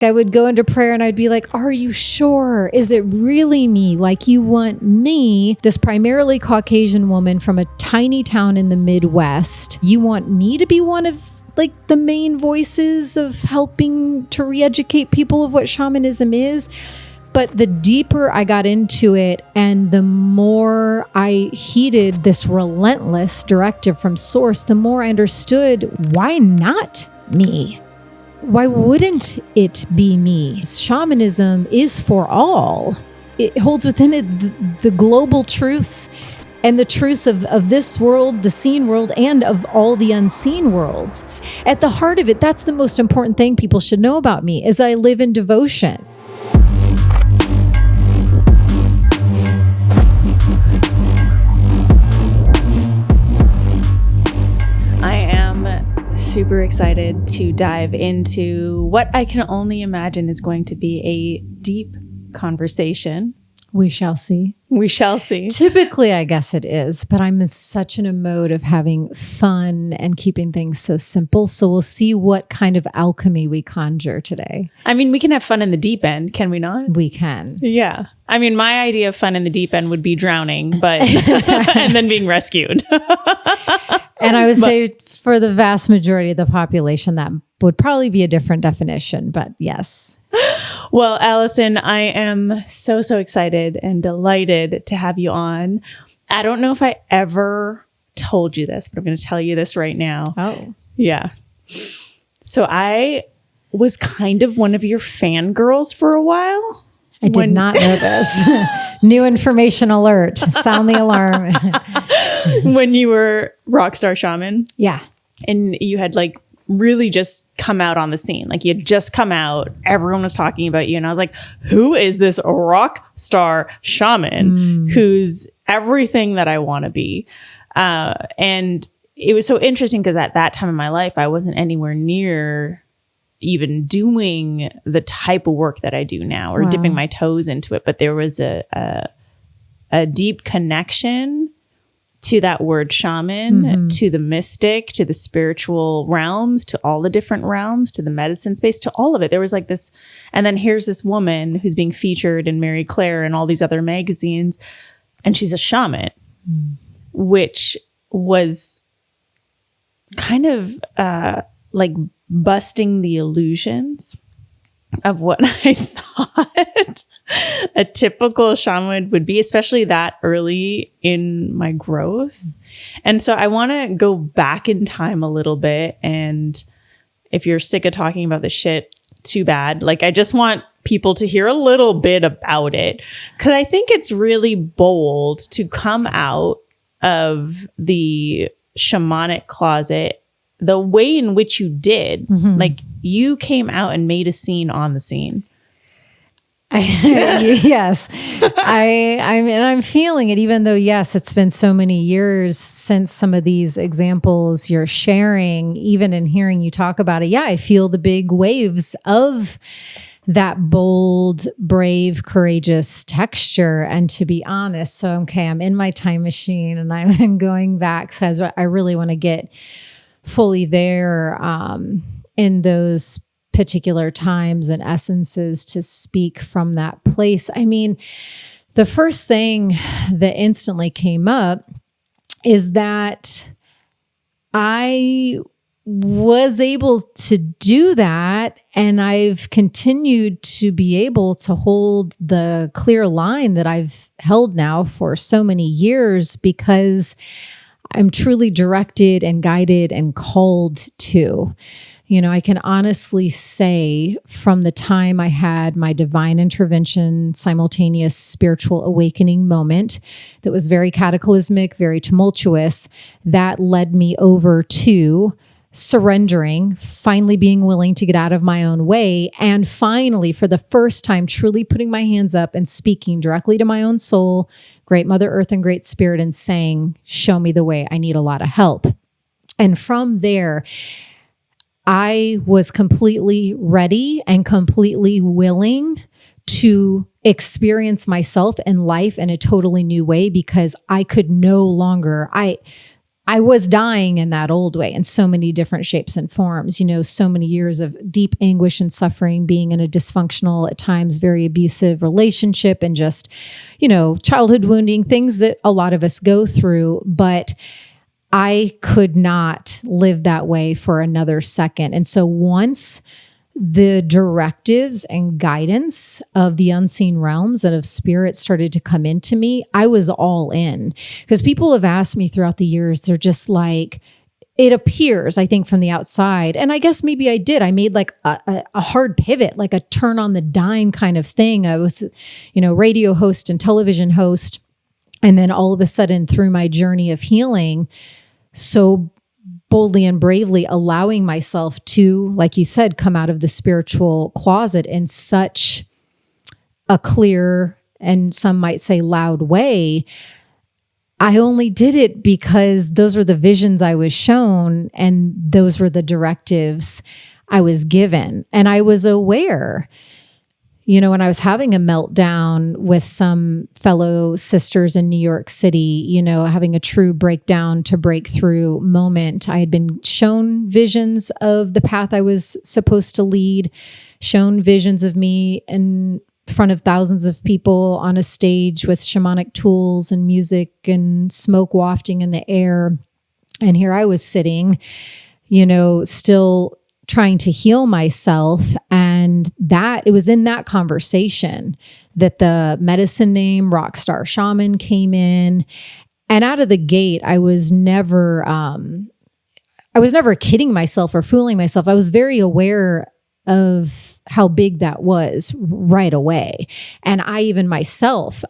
I would go into prayer and I'd be like, are you sure? Is it really me? Like, you want me, this primarily Caucasian woman from a tiny town in the Midwest, you want me to be one of like the main voices of helping to re-educate people of what shamanism is? But the deeper I got into it and the more I heeded this relentless directive from source, the more I understood, why not me? Why wouldn't it be me? Shamanism is for all. It holds within it the global truths and the truths of this world, the seen world, and of all the unseen worlds. At the heart of it, that's the most important thing people should know about me, is that I live in devotion. Super excited to dive into what I can only imagine is going to be a deep conversation. We shall see. We shall see. Typically, I guess it is, but I'm in such a mode of having fun and keeping things so simple. So we'll see what kind of alchemy we conjure today. I mean, we can have fun in the deep end, can we not? We can. Yeah. I mean, my idea of fun in the deep end would be drowning, but and then being rescued. And I would say for the vast majority of the population, that would probably be a different definition, but yes. Well, Alyson, I am so excited and delighted to have you on. I don't know if I ever told you this, but I'm going to tell you this right now. Oh. Yeah. So I was kind of one of your fangirls for a while. I did not know this. New information alert. Sound the alarm. When you were Rockstar Shaman. Yeah. And you had like really just come out on the scene. Like you had just come out. Everyone was talking about you. And I was like, who is this rock star shaman who's everything that I want to be? And it was so interesting because at that time in my life, I wasn't anywhere near even doing the type of work that I do now or dipping my toes into it. But there was a deep connection to that word shaman, to the mystic, to the spiritual realms, to all the different realms, to the medicine space, to all of it. There was like this, and then here's this woman who's being featured in Mary Claire and all these other magazines, and she's a shaman, which was kind of like busting the illusions of what I thought a typical shaman would be, especially that early in my growth. And so I want to go back in time a little bit. And if you're sick of talking about this shit, too bad. Like, I just want people to hear a little bit about it, because I think it's really bold to come out of the shamanic closet the way in which you did. Like, you came out and made a scene on the scene. Yes, I'm feeling it, even though, yes, it's been so many years since some of these examples you're sharing, even in hearing you talk about it. Yeah, I feel the big waves of that bold, brave, courageous texture. And to be honest, so, okay, I'm in my time machine and I'm going back because I really want to get fully there in those particular times and essences to speak from that place. I mean, the first thing that instantly came up is that I was able to do that, and I've continued to be able to hold the clear line that I've held now for so many years, because I'm truly directed and guided and called to. You know, I can honestly say from the time I had my divine intervention, simultaneous spiritual awakening moment that was very cataclysmic, very tumultuous, that led me over to surrendering, finally being willing to get out of my own way, and finally, for the first time, truly putting my hands up and speaking directly to my own soul, Great Mother Earth and Great Spirit, and saying, show me the way. I need a lot of help. And from there, I was completely ready and completely willing to experience myself and life in a totally new way, because I could no longer, I was dying in that old way in so many different shapes and forms, so many years of deep anguish and suffering, being in a dysfunctional, at times very abusive relationship, and just, childhood wounding, things that a lot of us go through. But I could not live that way for another second. And so once the directives and guidance of the unseen realms and of spirit started to come into me, I was all in. Because people have asked me throughout the years, they're just like, it appears, I think, from the outside. And I guess maybe I did. I made like a hard pivot, like a turn on the dime kind of thing. I was, radio host and television host. And then all of a sudden, through my journey of healing, so boldly and bravely allowing myself to, like you said, come out of the spiritual closet in such a clear, and some might say loud way. I only did it because those were the visions I was shown, and those were the directives I was given. And I was aware, when I was having a meltdown with some fellow sisters in New York City, having a true breakdown to breakthrough moment, I had been shown visions of the path I was supposed to lead, shown visions of me in front of thousands of people on a stage with shamanic tools and music and smoke wafting in the air. And here I was sitting, still trying to heal myself. And it was in that conversation that the medicine name Rockstar Shaman came in. And out of the gate, I was never kidding myself or fooling myself. I was very aware of how big that was right away. And I even myself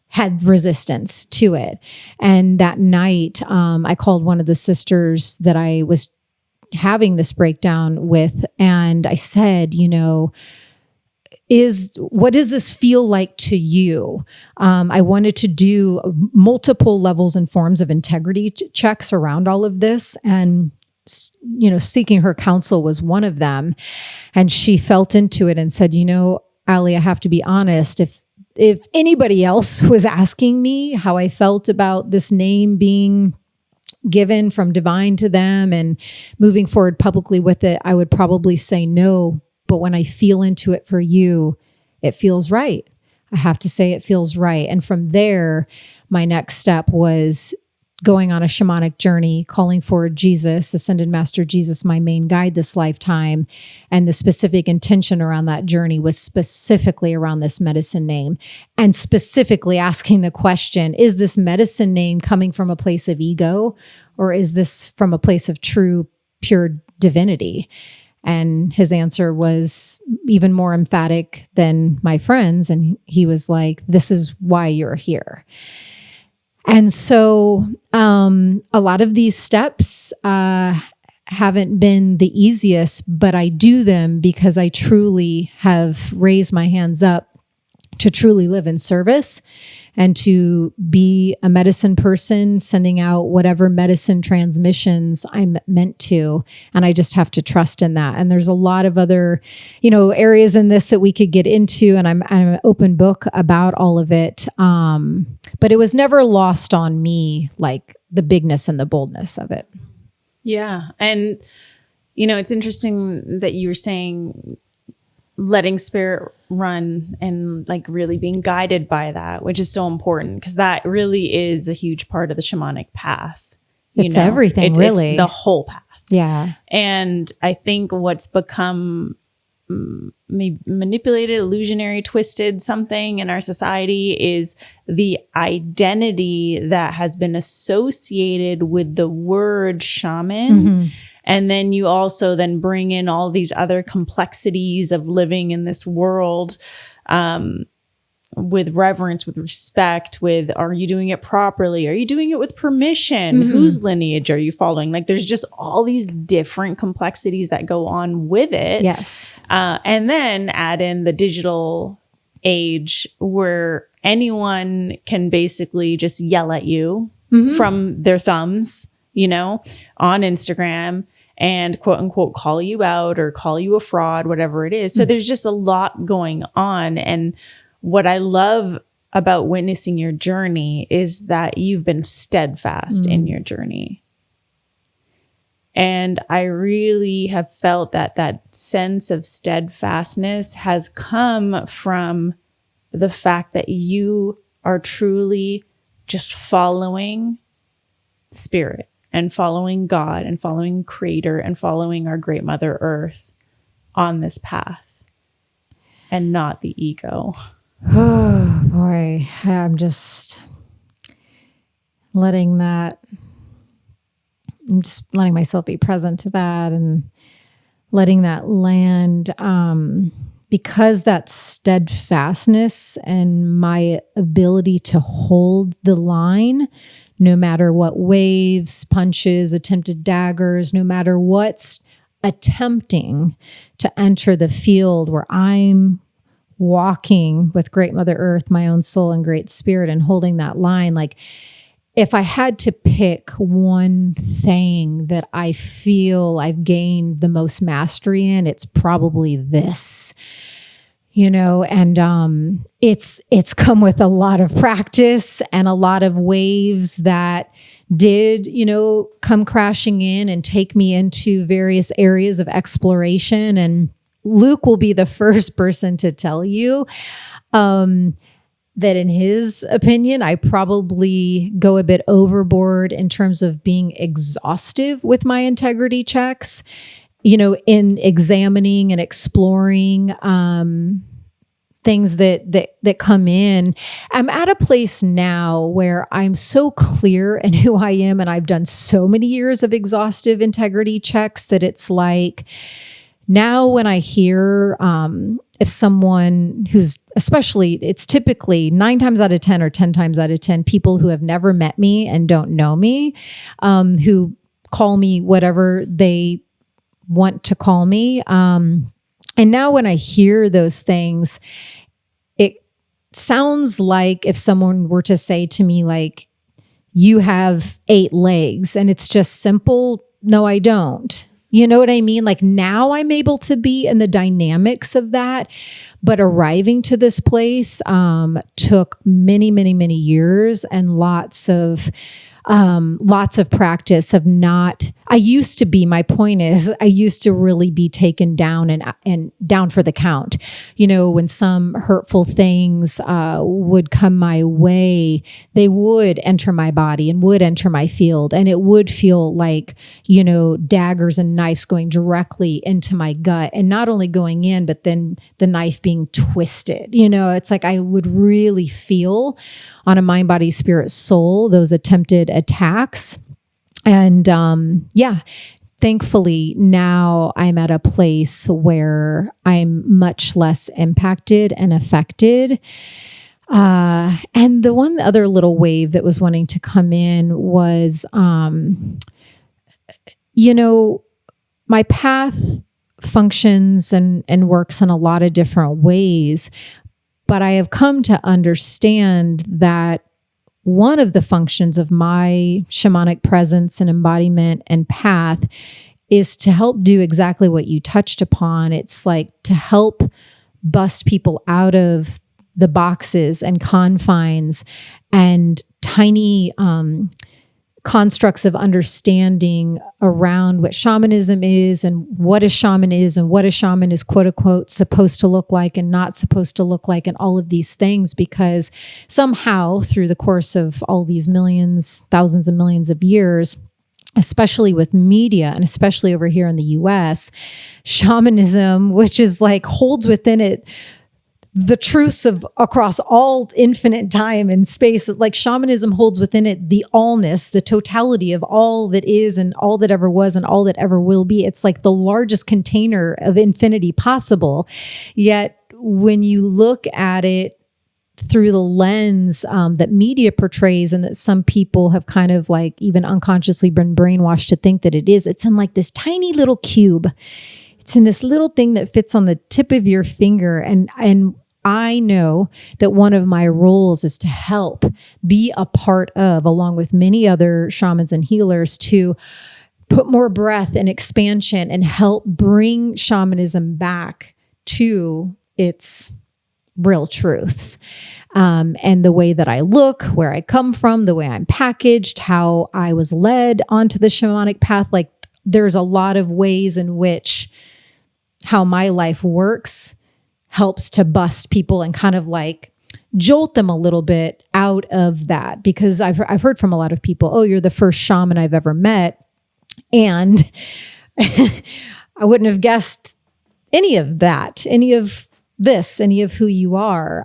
had resistance to it. And that night, I called one of the sisters that I was having this breakdown with, and I said, what does this feel like to you? I wanted to do multiple levels and forms of integrity checks around all of this, and seeking her counsel was one of them. And she felt into it and said, Allie, I have to be honest. If anybody else was asking me how I felt about this name being given from divine to them and moving forward publicly with it, I would probably say no. But when I feel into it for you, it feels right. I have to say it feels right. And from there, my next step was going on a shamanic journey, calling for Jesus, Ascended Master Jesus, my main guide this lifetime. And the specific intention around that journey was specifically around this medicine name, and specifically asking the question, is this medicine name coming from a place of ego, or is this from a place of true, pure divinity? And his answer was even more emphatic than my friends. And he was like, this is why you're here. And so a lot of these steps haven't been the easiest, but I do them because I truly have raised my hands up to truly live in service and to be a medicine person, sending out whatever medicine transmissions I'm meant to. And I just have to trust in that. And there's a lot of other, areas in this that we could get into, and I'm an open book about all of it. But it was never lost on me, like the bigness and the boldness of it. Yeah. And, it's interesting that you were saying letting spirit run and like really being guided by that, which is so important, because that really is a huge part of the shamanic path. It's everything, really. It's the whole path. Yeah. And I think what's become maybe manipulated, illusionary, twisted something in our society is the identity that has been associated with the word shaman. Mm-hmm. And then you also then bring in all these other complexities of living in this world, with reverence, with respect, with, are you doing it properly? Are you doing it with permission? Mm-hmm. Whose lineage are you following? Like, there's just all these different complexities that go on with it. Yes. And then add in the digital age where anyone can basically just yell at you mm-hmm. from their thumbs, on Instagram, and quote unquote call you out or call you a fraud, whatever it is. So there's just a lot going on. And what I love about witnessing your journey is that you've been steadfast in your journey. And I really have felt that that sense of steadfastness has come from the fact that you are truly just following spirit and following God and following Creator and following our great Mother Earth on this path and not the ego. Oh boy, I'm just letting myself be present to that and letting that land, because that steadfastness and my ability to hold the line, no matter what waves, punches, attempted daggers, no matter what's attempting to enter the field where I'm walking with Great Mother Earth, my own soul and Great Spirit, and holding that line. Like, if I had to pick one thing that I feel I've gained the most mastery in, it's probably this, and it's come with a lot of practice and a lot of waves that did, come crashing in and take me into various areas of exploration. And Luke will be the first person to tell you, that in his opinion, I probably go a bit overboard in terms of being exhaustive with my integrity checks, in examining and exploring things that come in. I'm at a place now where I'm so clear in who I am, and I've done so many years of exhaustive integrity checks that it's like, now when I hear if someone who's, especially, it's typically 9 times out of 10 or 10 times out of 10 people who have never met me and don't know me, who call me whatever they want to call me. And now when I hear those things, it sounds like if someone were to say to me, like, you have 8 legs, and it's just simple, no, I don't. You know what I mean? Like, now I'm able to be in the dynamics of that, but arriving to this place took many, many, many years and lots of practice of not. I used to be, my point is, I used to really be taken down and down for the count. When some hurtful things would come my way, they would enter my body and would enter my field. And it would feel like, daggers and knives going directly into my gut, and not only going in, but then the knife being twisted. It's like I would really feel on a mind, body, spirit, soul, those attempted attacks. And thankfully now I'm at a place where I'm much less impacted and affected. And the one other little wave that was wanting to come in was, my path functions and works in a lot of different ways, but I have come to understand that one of the functions of my shamanic presence and embodiment and path is to help do exactly what you touched upon. It's like to help bust people out of the boxes and confines and tiny constructs of understanding around what shamanism is and what a shaman is and what a shaman is, quote unquote, supposed to look like and not supposed to look like, and all of these things, because somehow through the course of all these millions, thousands of millions of years, especially with media and especially over here in the US, shamanism, which is like holds within it the truths of across all infinite time and space, like shamanism holds within it the allness, the totality of all that is and all that ever was and all that ever will be. It's like the largest container of infinity possible. Yet when you look at it through the lens that media portrays, and that some people have kind of like even unconsciously been brainwashed to think that it is, it's in like this tiny little cube. It's in this little thing that fits on the tip of your finger. And I know that one of my roles is to help be a part of, along with many other shamans and healers, to put more breath and expansion and help bring shamanism back to its real truths. And the way that I look, where I come from, the way I'm packaged, how I was led onto the shamanic path. Like there's a lot of ways in which how my life works helps to bust people and kind of like jolt them a little bit out of that. Because I've heard from a lot of people, oh, you're the first shaman I've ever met. And I wouldn't have guessed any of that, any of this, any of who you are.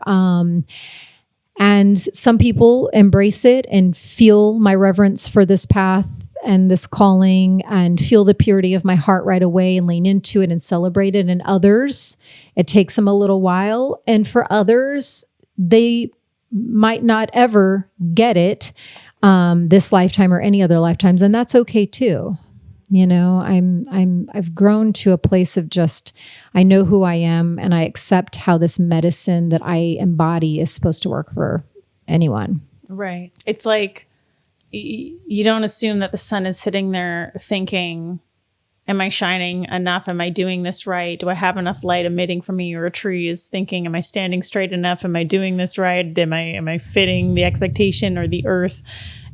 And some people embrace it and feel my reverence for this path and this calling and feel the purity of my heart right away and lean into it and celebrate it. And others, it takes them a little while. And for others, they might not ever get it this lifetime or any other lifetimes. And that's okay too. You know, I've grown to a place of just, I know who I am and I accept how this medicine that I embody is supposed to work for anyone. Right. It's like, you don't assume that the sun is sitting there thinking, am I shining enough? Am I doing this right? Do I have enough light emitting from me? Or a tree is thinking, am I standing straight enough? Am I doing this right? Am I fitting the expectation or the earth?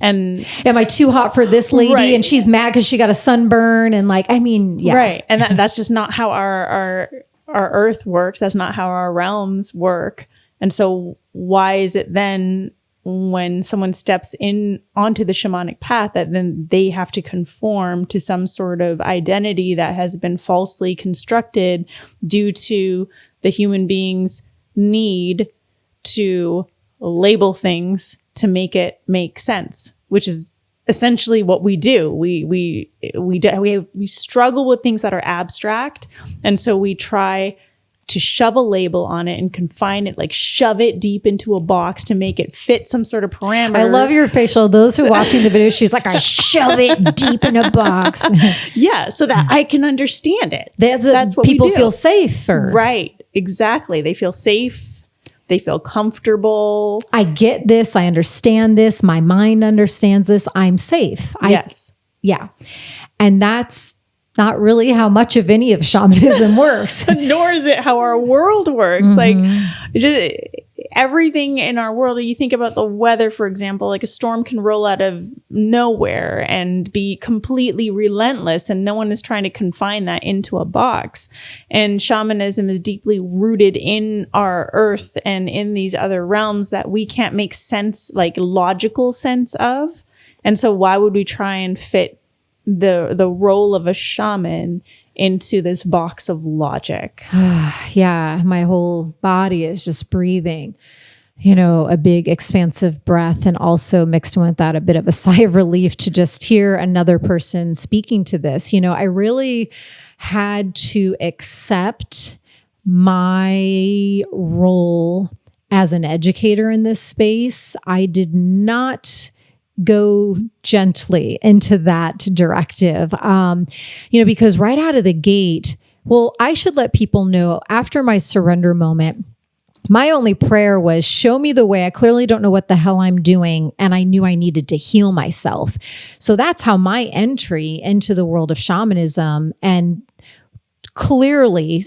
And am I too hot for this lady? Right. And she's mad because she got a sunburn. And like, I mean, yeah. Right. And that's just not how our earth works. That's not how our realms work. And so why is it then when someone steps in onto the shamanic path that then they have to conform to some sort of identity that has been falsely constructed due to the human being's need to label things to make it make sense, which is essentially what we do. We struggle with things that are abstract. And so we try to shove a label on it and confine it, like shove it deep into a box to make it fit some sort of parameter. I love your facial. Those who are watching the video, she's like, I shove it deep in a box. Yeah, so that I can understand it. That's what people feel safer. Right, exactly. They feel safe. They feel comfortable. I get this. I understand this. My mind understands this. I'm safe. Yes. Yeah. And that's not really how much of any of shamanism works. Nor is it how our world works. Like just everything in our world, you think about the weather, for example, like a storm can roll out of nowhere and be completely relentless, and no one is trying to confine that into a box. And shamanism is deeply rooted in our earth and in these other realms that we can't make sense, like logical sense of. And so why would we try and fit the role of a shaman into this box of logic? Yeah, my whole body is just breathing, you know, a big expansive breath, and also mixed with that a bit of a sigh of relief to just hear another person speaking to this. You know, I really had to accept my role as an educator in this space. I did not go gently into that directive, because right out of the gate, well, I should let people know after my surrender moment, my only prayer was, show me the way. I clearly don't know what the hell I'm doing. And I knew I needed to heal myself. So that's how my entry into the world of shamanism, and clearly,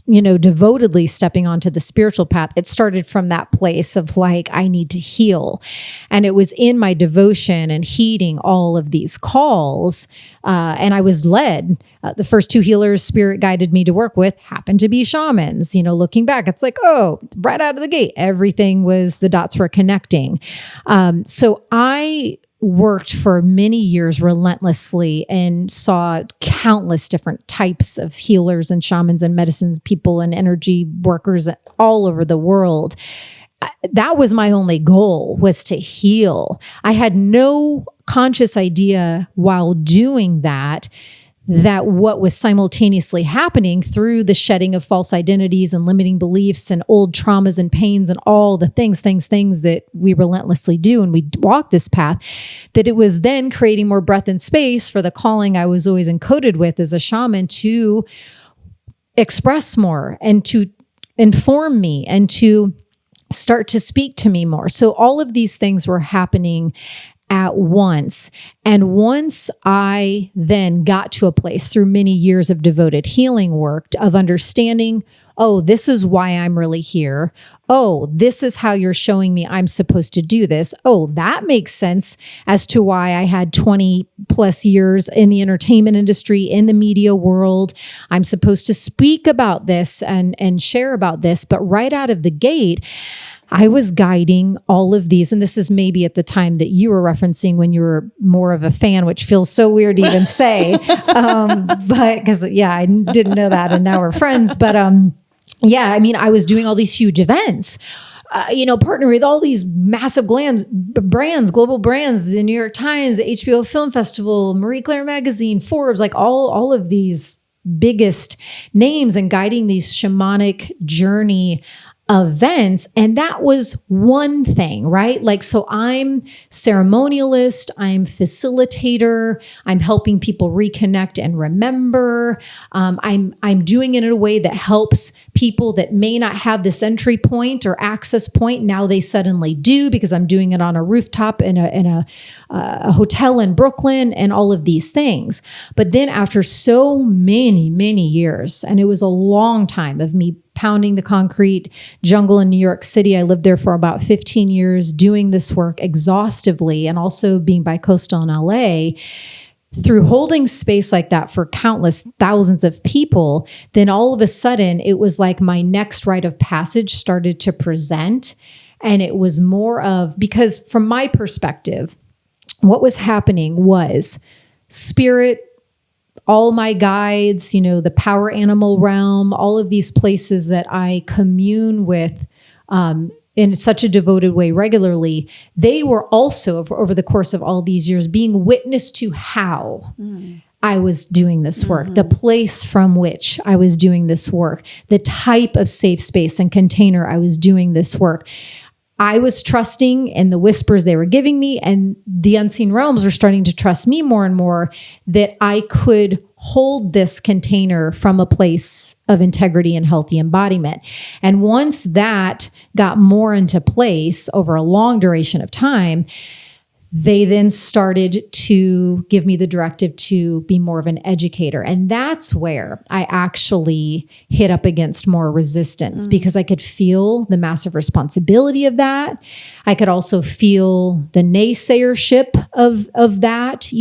you know, devotedly stepping onto the spiritual path, it started from that place of like, I need to heal. And it was in my devotion and heeding all of these calls. And I was led, the first two healers Spirit guided me to work with happened to be shamans. You know, looking back, it's like, oh, right out of the gate, everything was, the dots were connecting. So I worked for many years relentlessly and saw countless different types of healers and shamans and medicines people and energy workers all over the world. That was my only goal, was to heal. I had no conscious idea while doing that what was simultaneously happening through the shedding of false identities and limiting beliefs and old traumas and pains and all the things that we relentlessly do when we walk this path, that it was then creating more breath and space for the calling I was always encoded with as a shaman to express more and to inform me and to start to speak to me more. So all of these things were happening at once. And once I then got to a place through many years of devoted healing work of understanding oh, this is why I'm really here. Oh, this is how you're showing me I'm supposed to do this. Oh, that makes sense as to why I had 20 plus years in the entertainment industry, in the media world. I'm supposed to speak about this and share about this. But right out of the gate, I was guiding all of these, and this is maybe at the time that you were referencing when you were more of a fan, which feels so weird to even say, but because I didn't know that, and now we're friends. But I mean, I was doing all these huge events, partnering with all these massive brands, global brands, the New York Times, the HBO Film Festival, Marie Claire Magazine, Forbes, like all of these biggest names, and guiding these shamanic journey events. And that was one thing, right? Like, so I'm ceremonialist, I'm facilitator, I'm helping people reconnect and remember. I'm doing it in a way that helps people that may not have this entry point or access point. Now they suddenly do, because I'm doing it on a rooftop in a hotel in Brooklyn, and all of these things. But then after so many years, and it was a long time of me pounding the concrete jungle in New York City. I lived there for about 15 years doing this work exhaustively, and also being bicoastal in LA. Through holding space like that for countless thousands of people, then all of a sudden it was like my next rite of passage started to present. And it was more of, because from my perspective, what was happening was spirit, all my guides, the power animal realm, all of these places that I commune with in such a devoted way regularly, they were also, over the course of all these years, being witness to how I was doing this work, the place from which I was doing this work, the type of safe space and container I was doing this work. I was trusting in the whispers they were giving me, and the unseen realms were starting to trust me more and more, that I could hold this container from a place of integrity and healthy embodiment. And once that got more into place over a long duration of time, they then started to give me the directive to be more of an educator. And that's where I actually hit up against more resistance, because I could feel the massive responsibility of that. I could also feel the naysayership of that,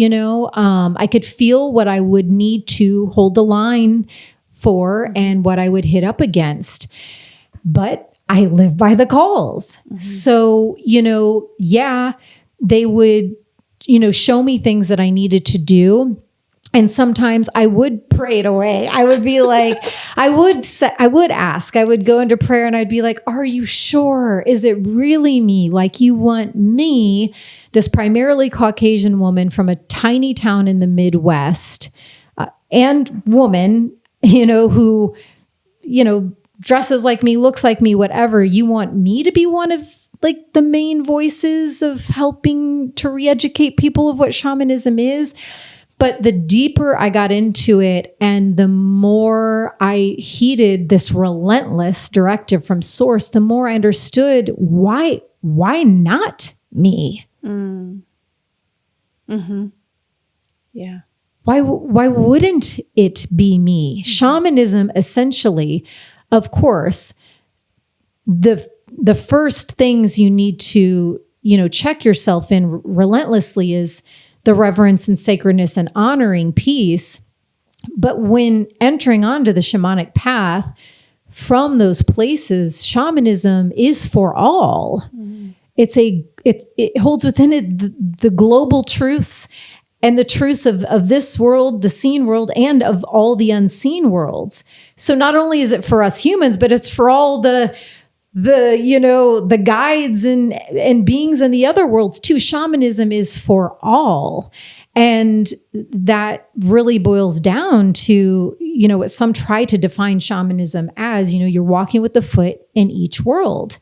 I could feel what I would need to hold the line for and what I would hit up against. But I live by the calls. So, they would, show me things that I needed to do. And sometimes I would pray it away. I would be like, I would go into prayer and I'd be like, are you sure? Is it really me? Like, you want me, this primarily Caucasian woman from a tiny town in the Midwest, and woman, who, dresses like me, looks like me, whatever. You want me to be one of like the main voices of helping to re-educate people of what shamanism is. But the deeper I got into it and the more I heeded this relentless directive from source, the more I understood why not me? Yeah. Why wouldn't it be me? Shamanism, essentially, of course, the first things you need to, check yourself in relentlessly is the reverence and sacredness and honoring piece. But when entering onto the shamanic path from those places, shamanism is for all. It holds within it the global truths and the truths of this world, the seen world, and of all the unseen worlds. So not only is it for us humans, but it's for all the guides and beings in the other worlds too. Shamanism is for all. And that really boils down to, what some try to define shamanism as, you're walking with the foot in each world.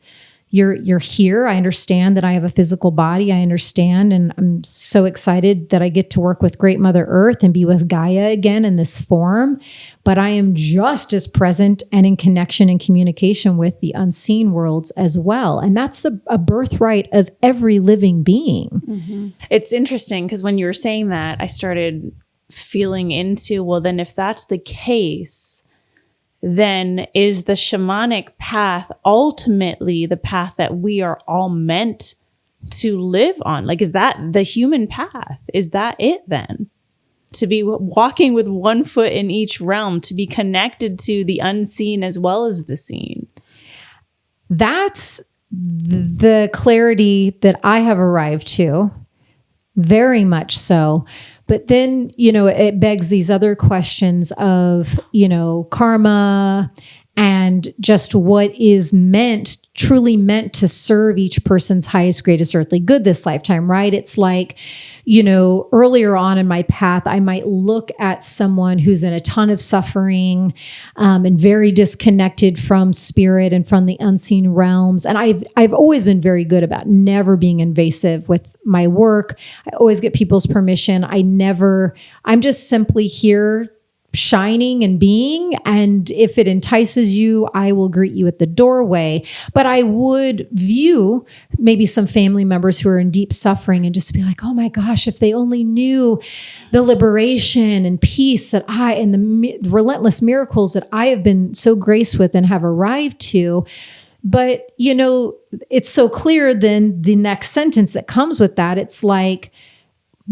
You're here. I understand that I have a physical body. I understand. And I'm so excited that I get to work with Great Mother Earth and be with Gaia again in this form. But I am just as present and in connection and communication with the unseen worlds as well. And that's a birthright of every living being. It's interesting because when you were saying that, I started feeling into, well, then if that's the case, then is the shamanic path ultimately the path that we are all meant to live on? Like, is that the human path? Is that it then? To be walking with one foot in each realm, to be connected to the unseen as well as the seen. That's the clarity that I have arrived to, very much so. But then, it begs these other questions of, karma and just what is truly meant to serve each person's highest, greatest earthly good this lifetime, right? It's like, earlier on in my path, I might look at someone who's in a ton of suffering, and very disconnected from spirit and from the unseen realms. And I've always been very good about never being invasive with my work. I always get people's permission. I'm just simply here shining and being. And if it entices you, I will greet you at the doorway. But I would view maybe some family members who are in deep suffering and just be like, oh my gosh, if they only knew the liberation and peace that and the relentless miracles that I have been so graced with and have arrived to. But, it's so clear then the next sentence that comes with that, it's like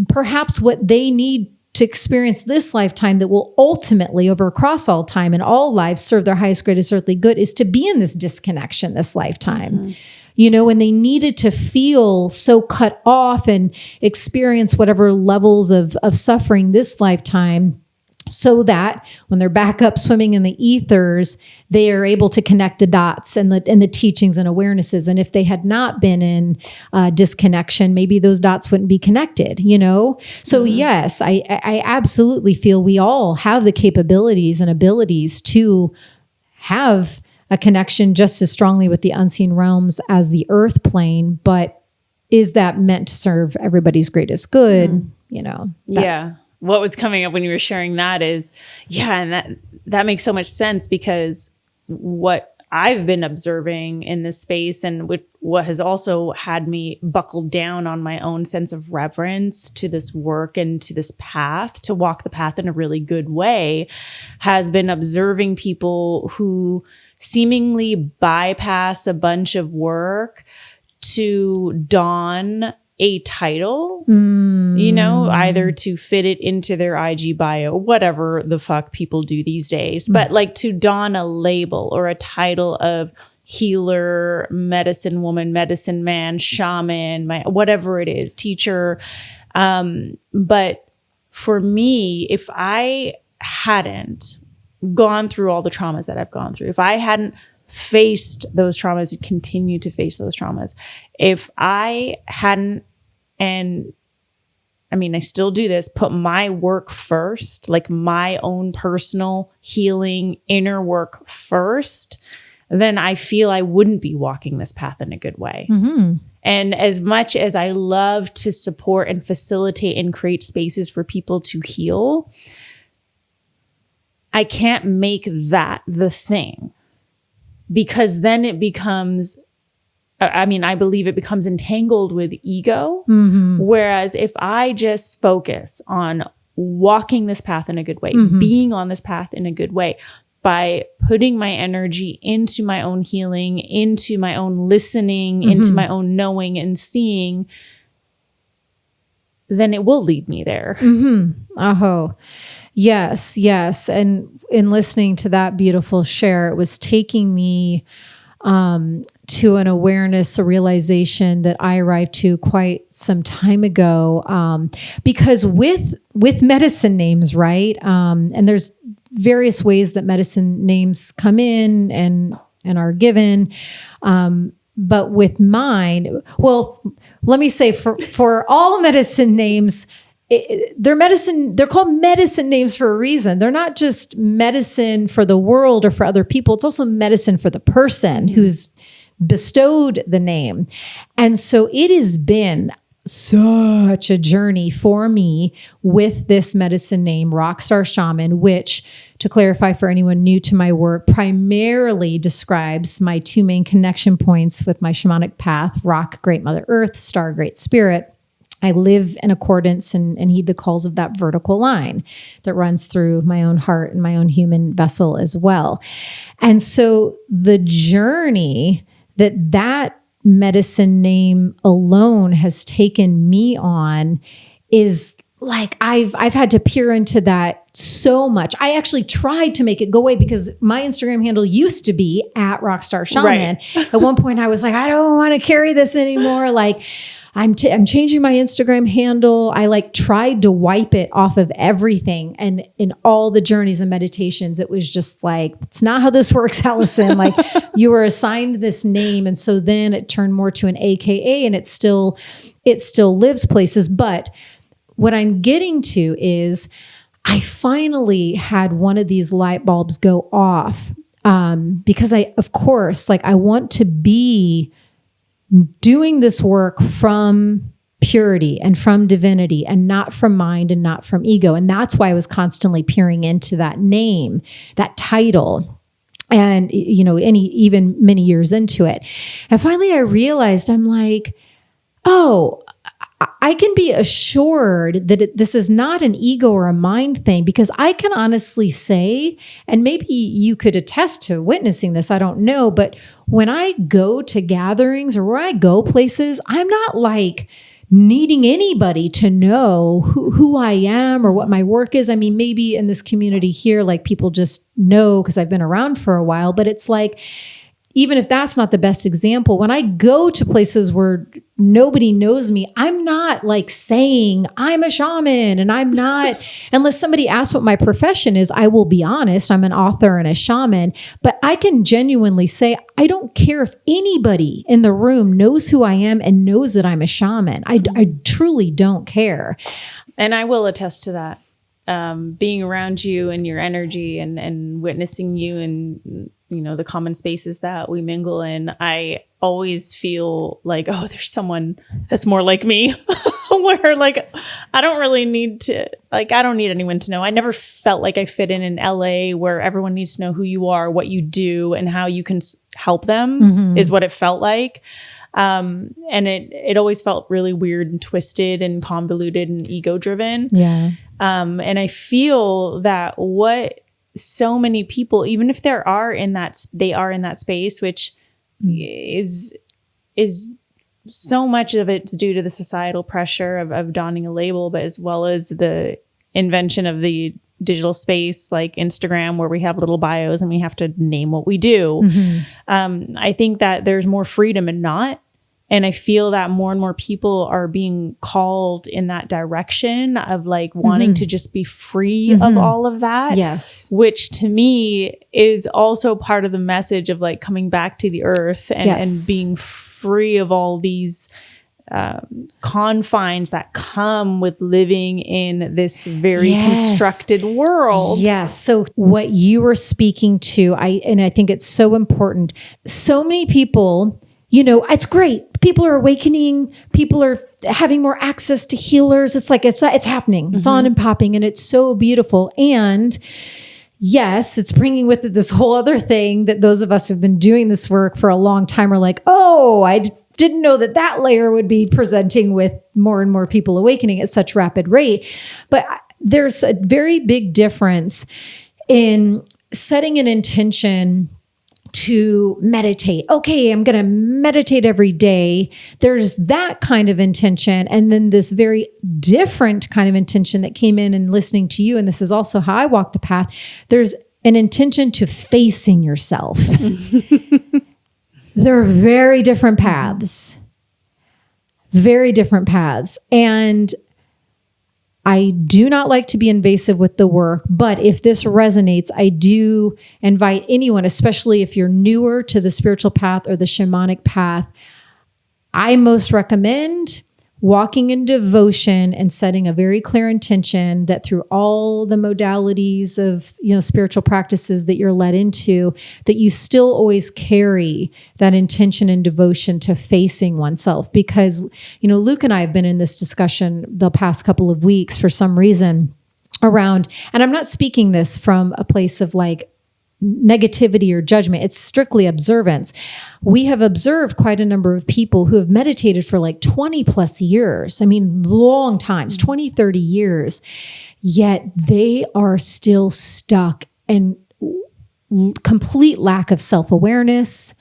perhaps what they need to experience this lifetime that will ultimately, over across all time and all lives, serve their highest, greatest earthly good, is to be in this disconnection this lifetime. When they needed to feel so cut off and experience whatever levels of suffering this lifetime, so that when they're back up swimming in the ethers, they are able to connect the dots and the teachings and awarenesses. And if they had not been in disconnection, maybe those dots wouldn't be connected, So yes, I absolutely feel we all have the capabilities and abilities to have a connection just as strongly with the unseen realms as the earth plane. But is that meant to serve everybody's greatest good? Yeah. What was coming up when you were sharing that is, and that makes so much sense, because what I've been observing in this space, and what has also had me buckle down on my own sense of reverence to this work and to this path, to walk the path in a really good way, has been observing people who seemingly bypass a bunch of work to don a title, either to fit it into their IG bio, whatever the fuck people do these days, but like to don a label or a title of healer, medicine woman, medicine man, shaman, whatever it is, teacher. But for me, if I hadn't gone through all the traumas that I've gone through, if I hadn't faced those traumas and continue to face those traumas, if I hadn't, and I mean, I still do this, put my work first, like my own personal healing inner work first, then I feel I wouldn't be walking this path in a good way. And as much as I love to support and facilitate and create spaces for people to heal, I can't make that the thing, because then it becomes, I believe it becomes entangled with ego. Whereas if I just focus on walking this path in a good way, being on this path in a good way, by putting my energy into my own healing, into my own listening, into my own knowing and seeing, then it will lead me there. Yes. And in listening to that beautiful share, it was taking me to an awareness, a realization that I arrived to quite some time ago. Because with medicine names, right? And there's various ways that medicine names come in and are given. But with mine, well, let me say for all medicine names, they're called medicine names for a reason. They're not just medicine for the world or for other people. It's also medicine for the person who's bestowed the name. And so it has been such a journey for me with this medicine name, Rockstar Shaman, which, to clarify for anyone new to my work, primarily describes my two main connection points with my shamanic path: Rock, Great Mother Earth; Star, Great Spirit. I live in accordance and heed the calls of that vertical line that runs through my own heart and my own human vessel as well. And so the journey that medicine name alone has taken me on is like, I've had to peer into that so much. I actually tried to make it go away because my Instagram handle used to be @Rockstar Shaman. Right. At one point I was like, I don't want to carry this anymore. Like I'm changing my Instagram handle. I like tried to wipe it off of everything. And in all the journeys and meditations, it was just like, it's not how this works, Alyson. Like you were assigned this name. And so then it turned more to an AKA, and it still lives places. But what I'm getting to is I finally had one of these light bulbs go off because of course, I want to be doing this work from purity and from divinity and not from mind and not from ego. And that's why I was constantly peering into that name, that title. And, even many years into it. And finally I realized, I'm like, oh, I can be assured that this is not an ego or a mind thing, because I can honestly say, and maybe you could attest to witnessing this, I don't know, but when I go to gatherings or where I go places, I'm not like needing anybody to know who I am or what my work is. I mean, maybe in this community here, like people just know because I've been around for a while, but it's like, even if that's not the best example, when I go to places where nobody knows me, I'm not like saying I'm a shaman, and I'm not, unless somebody asks what my profession is, I will be honest, I'm an author and a shaman, but I can genuinely say, I don't care if anybody in the room knows who I am and knows that I'm a shaman. I truly don't care. And I will attest to that. Being around you and your energy and witnessing you and, the common spaces that we mingle in, I always feel like, oh, there's someone that's more like me where I don't really need to, I don't need anyone to know. I never felt like I fit in LA where everyone needs to know who you are, what you do, and how you can help them is what it felt like. And it always felt really weird and twisted and convoluted and ego driven. Yeah. And I feel that what so many people, even if they are in that space, which is so much of it's due to the societal pressure of donning a label, but as well as the invention of the digital space like Instagram, where we have little bios and we have to name what we do. I think that there's more freedom in not. And I feel that more and more people are being called in that direction of wanting to just be free of all of that. Yes. Which to me is also part of the message of coming back to the earth and being free of all these confines that come with living in this very constructed world. Yes. So what you were speaking to, I think it's so important. So many people, it's great. People are awakening. People are having more access to healers. It's it's happening. It's on and popping, and it's so beautiful. And yes, it's bringing with it this whole other thing that those of us who've been doing this work for a long time are like, oh, I didn't know that layer would be presenting with more and more people awakening at such rapid rate. But there's a very big difference in setting an intention to meditate. Okay, I'm going to meditate every day. There's that kind of intention. And then this very different kind of intention that came in and listening to you. And this is also how I walk the path. There's an intention to facing yourself. They're very different paths. Very different paths. And I do not like to be invasive with the work, but if this resonates, I do invite anyone, especially if you're newer to the spiritual path or the shamanic path, I most recommend walking in devotion and setting a very clear intention that through all the modalities of, spiritual practices that you're led into, that you still always carry that intention and devotion to facing oneself. Because, Luke and I have been in this discussion the past couple of weeks for some reason around, and I'm not speaking this from a place of negativity or judgment. It's strictly observance. we have observed quite a number of people who have meditated for like 20 plus years. I mean, long times, 20, 30 years, yet they are still stuck in complete lack of self-awareness.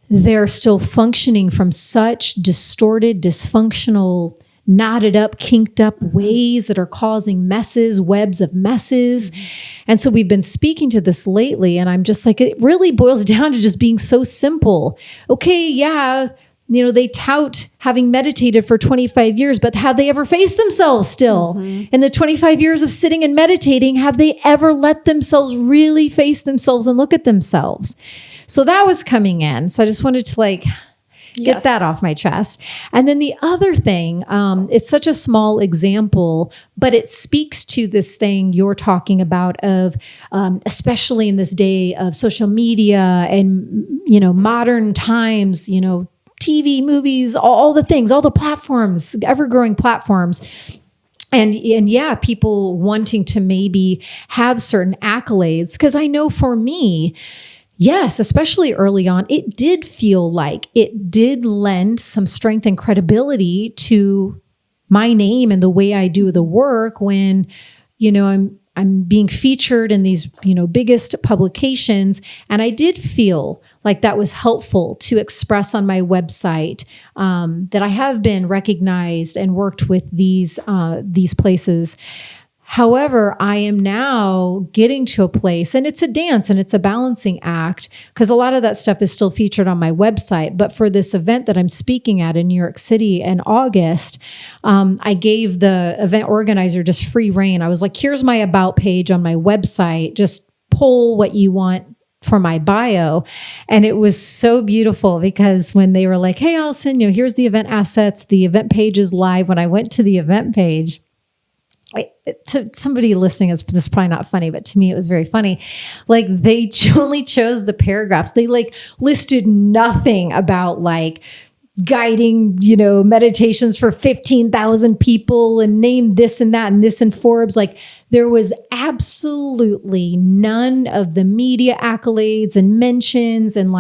They're still functioning from such distorted, dysfunctional, knotted up, kinked up ways that are causing messes, webs of messes. And so we've been speaking to this lately, and I'm just like, it really boils down to just being so simple. Okay, yeah, they tout having meditated for 25 years, but have they ever faced themselves still? In the 25 years of sitting and meditating, have they ever let themselves really face themselves and look at themselves? So that was coming in. So I just wanted to get that off my chest. And then the other thing, it's such a small example, but it speaks to this thing you're talking about of, especially in this day of social media and, modern times, TV, movies, all the things, all the platforms, ever-growing platforms. And yeah, people wanting to maybe have certain accolades. Because I know for me, yes, especially early on, it did feel like it did lend some strength and credibility to my name and the way I do the work when, I'm being featured in these, biggest publications. And I did feel like that was helpful to express on my website, that I have been recognized and worked with these places. However, I am now getting to a place, and it's a dance and it's a balancing act, because a lot of that stuff is still featured on my website. But for this event that I'm speaking at in New York City in August, I gave the event organizer just free rein. I was like, here's my about page on my website. Just pull what you want for my bio. And it was so beautiful because when they were like, hey, Alyson, here's the event assets. The event page is live. When I went to the event page, to somebody listening, this is probably not funny, but to me, it was very funny. Like they only chose the paragraphs. They listed nothing about guiding, meditations for 15,000 people and named this and that and this in Forbes. There was absolutely none of the media accolades and mentions and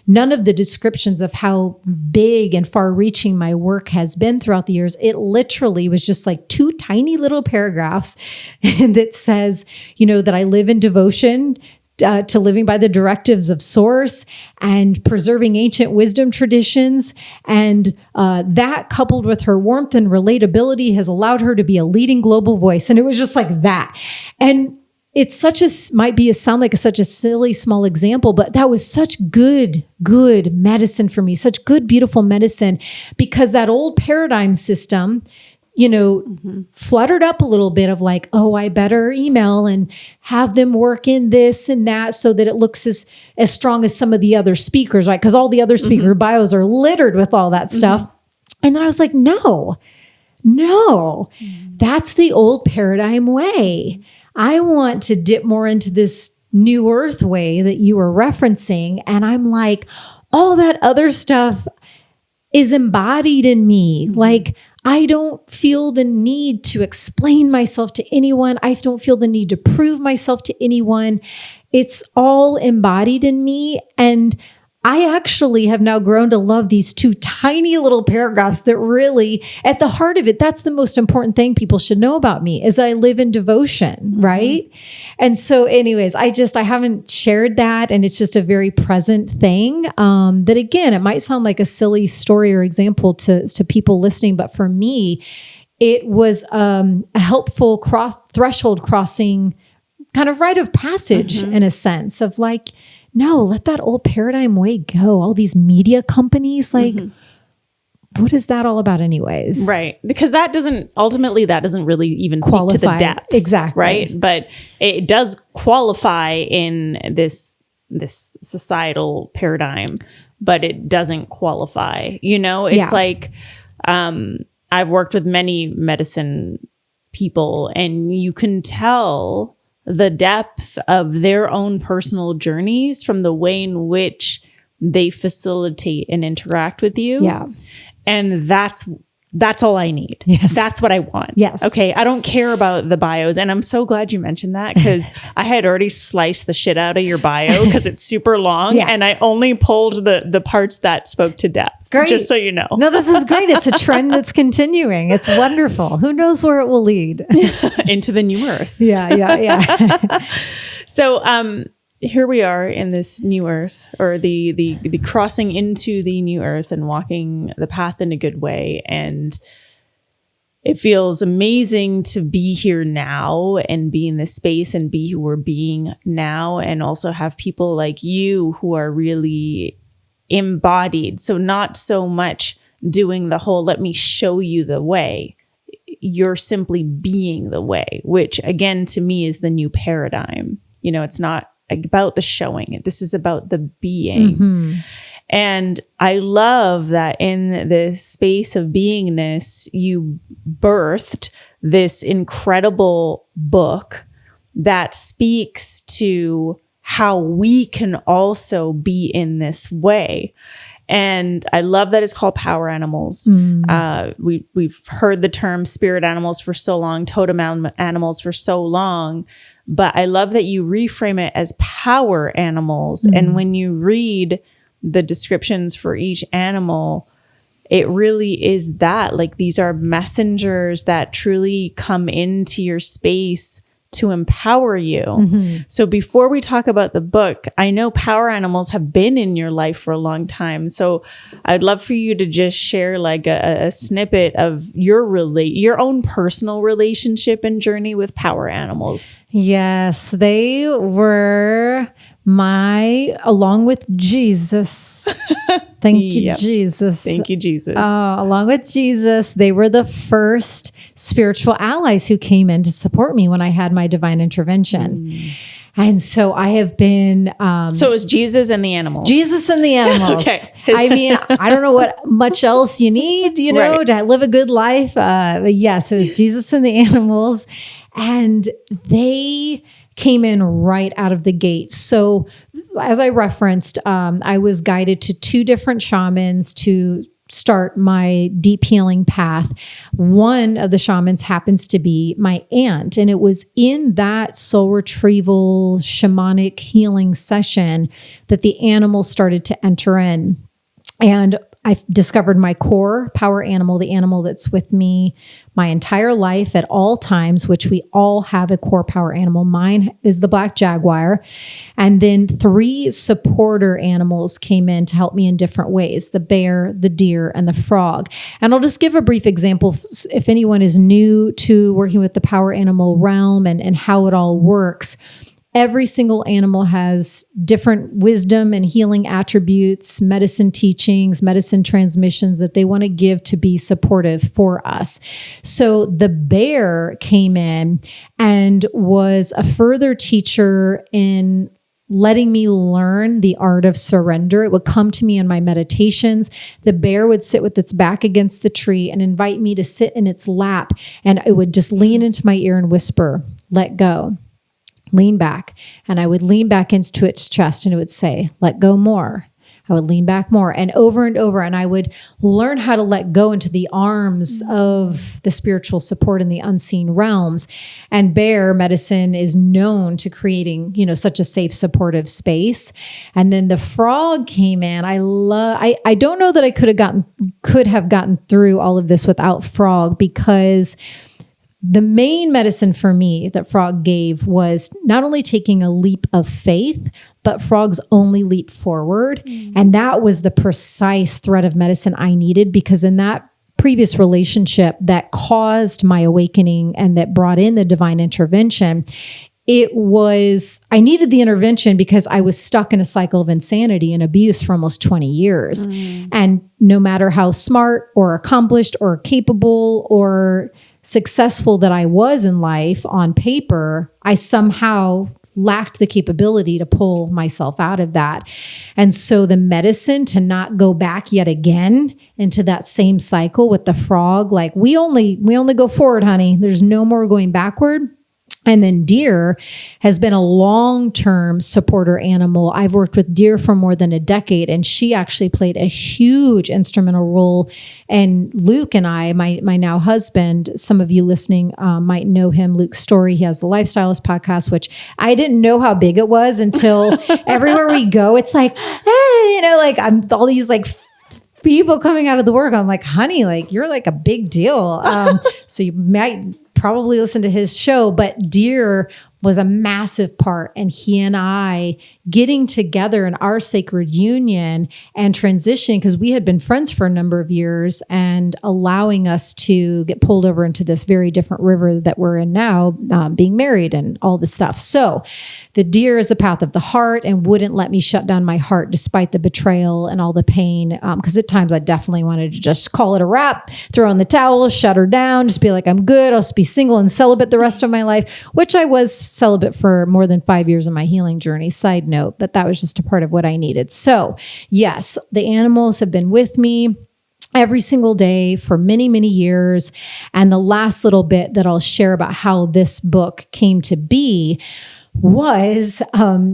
none of the descriptions of how big and far reaching my work has been throughout the years. It literally was just two tiny little paragraphs that says, that I live in devotion to living by the directives of Source and preserving ancient wisdom traditions. And that coupled with her warmth and relatability has allowed her to be a leading global voice. And it was just like that. And it's such a silly, small example, but that was such good medicine for me, such good, beautiful medicine, because that old paradigm system, fluttered up a little bit of I better email and have them work in this and that so that it looks as strong as some of the other speakers, right? Because all the other speaker bios are littered with all that stuff. And then I was like, no, that's the old paradigm way. I want to dip more into this new earth way that you were referencing. And I'm like, all that other stuff is embodied in me. I don't feel the need to explain myself to anyone. I don't feel the need to prove myself to anyone. It's all embodied in me. And I actually have now grown to love these two tiny little paragraphs that really, at the heart of it, that's the most important thing people should know about me, is that I live in devotion, right? And so anyways, I haven't shared that. And it's just a very present thing that, again, it might sound like a silly story or example to people listening, but for me, it was a helpful threshold crossing kind of rite of passage in a sense of no, let that old paradigm way go. All these media companies, what is that all about anyways? Right. Because that doesn't really even speak to the depth. Exactly. Right. But it does qualify in this societal paradigm, but it doesn't qualify. It's I've worked with many medicine people, and you can tell the depth of their own personal journeys from the way in which they facilitate and interact with you. Yeah. And that's That's all I need. Yes. That's what I want. Yes. Okay. I don't care about the bios. And I'm so glad you mentioned that, because I had already sliced the shit out of your bio because it's super long. Yeah. And I only pulled the parts that spoke to depth. Great. Just so you know. No, this is great. It's a trend that's continuing. It's wonderful. Who knows where it will lead? Into the new earth. Yeah. So, here we are in this new earth, or the crossing into the new earth and walking the path in a good way. And it feels amazing to be here now and be in this space and be who we're being now, and also have people like you who are really embodied. So not so much doing the whole, let me show you the way. You're simply being the way, which again, to me, is the new paradigm. You know, it's not about the showing. This is about the being. Mm-hmm. And I love that in this space of beingness, you birthed this incredible book that speaks to how we can also be in this way. And I love that it's called Power Animals. We've heard the term spirit animals for so long, totem animals for so long. But I love that you reframe it as power animals. And when you read the descriptions for each animal, it really is that, like, these are messengers that truly come into your space to empower you. Mm-hmm. So before we talk about the book, I know power animals have been in your life for a long time. So I'd love for you to just share like a snippet of your own personal relationship and journey with power animals. Yes, they were along with Jesus. Thank you, Jesus. Thank you, Jesus. Along with Jesus, they were the first spiritual allies who came in to support me when I had my divine intervention. And so I have been... so it was Jesus and the animals. Jesus and the animals. Okay. I mean, I don't know what much else you need, to live a good life. But yes, it was Jesus and the animals. And they came in right out of the gate. So as I referenced, I was guided to 2 different shamans to start my deep healing path. One of the shamans happens to be my aunt. And it was in that soul retrieval shamanic healing session that the animals started to enter in. And I discovered my core power animal, the animal that's with me my entire life at all times, which we all have a core power animal. Mine is the black jaguar. And then 3 supporter animals came in to help me in different ways: the bear, the deer, and the frog. And I'll just give a brief example if anyone is new to working with the power animal realm and how it all works. Every single animal has different wisdom and healing attributes, medicine teachings, medicine transmissions that they want to give to be supportive for us. So the bear came in and was a further teacher in letting me learn the art of surrender. It would come to me in my meditations. The bear would sit with its back against the tree and invite me to sit in its lap. And it would just lean into my ear and whisper, "Let go." Lean back. And I would lean back into its chest and it would say, "Let go more." I would lean back more, and over, and I would learn how to let go into the arms of the spiritual support in the unseen realms. And bear medicine is known to creating, such a safe, supportive space. And then the frog came in. I don't know that I could have gotten through all of this without frog, because the main medicine for me that frog gave was not only taking a leap of faith, but frogs only leap forward. And that was the precise thread of medicine I needed, because in that previous relationship that caused my awakening and that brought in the divine intervention, I needed the intervention because I was stuck in a cycle of insanity and abuse for almost 20 years. And no matter how smart or accomplished or capable or successful that I was in life on paper, I somehow lacked the capability to pull myself out of that. And so the medicine to not go back yet again into that same cycle with the frog, like we only go forward, honey. There's no more going backward. And then deer has been a long-term supporter animal. I've worked with deer for more than a decade, and she actually played a huge instrumental role. And Luke and I, my now husband, some of you listening might know him, Luke Story. He has the Lifestylist podcast, which I didn't know how big it was until everywhere we go, it's like, hey, like I'm all these like people coming out of the work. I'm like, honey, like you're like a big deal. So you might probably listen to his show, but deer was a massive part. And he and I getting together in our sacred union and transitioning, because we had been friends for a number of years, and allowing us to get pulled over into this very different river that we're in now, being married and all this stuff. So the deer is the path of the heart and wouldn't let me shut down my heart despite the betrayal and all the pain. Because at times I definitely wanted to just call it a wrap, throw in the towel, shut her down, just be like, I'm good. I'll just be single and celibate the rest of my life, which I was celibate for more than 5 years in my healing journey, side note, but that was just a part of what I needed. So yes, the animals have been with me every single day for many, many years. And the last little bit that I'll share about how this book came to be was,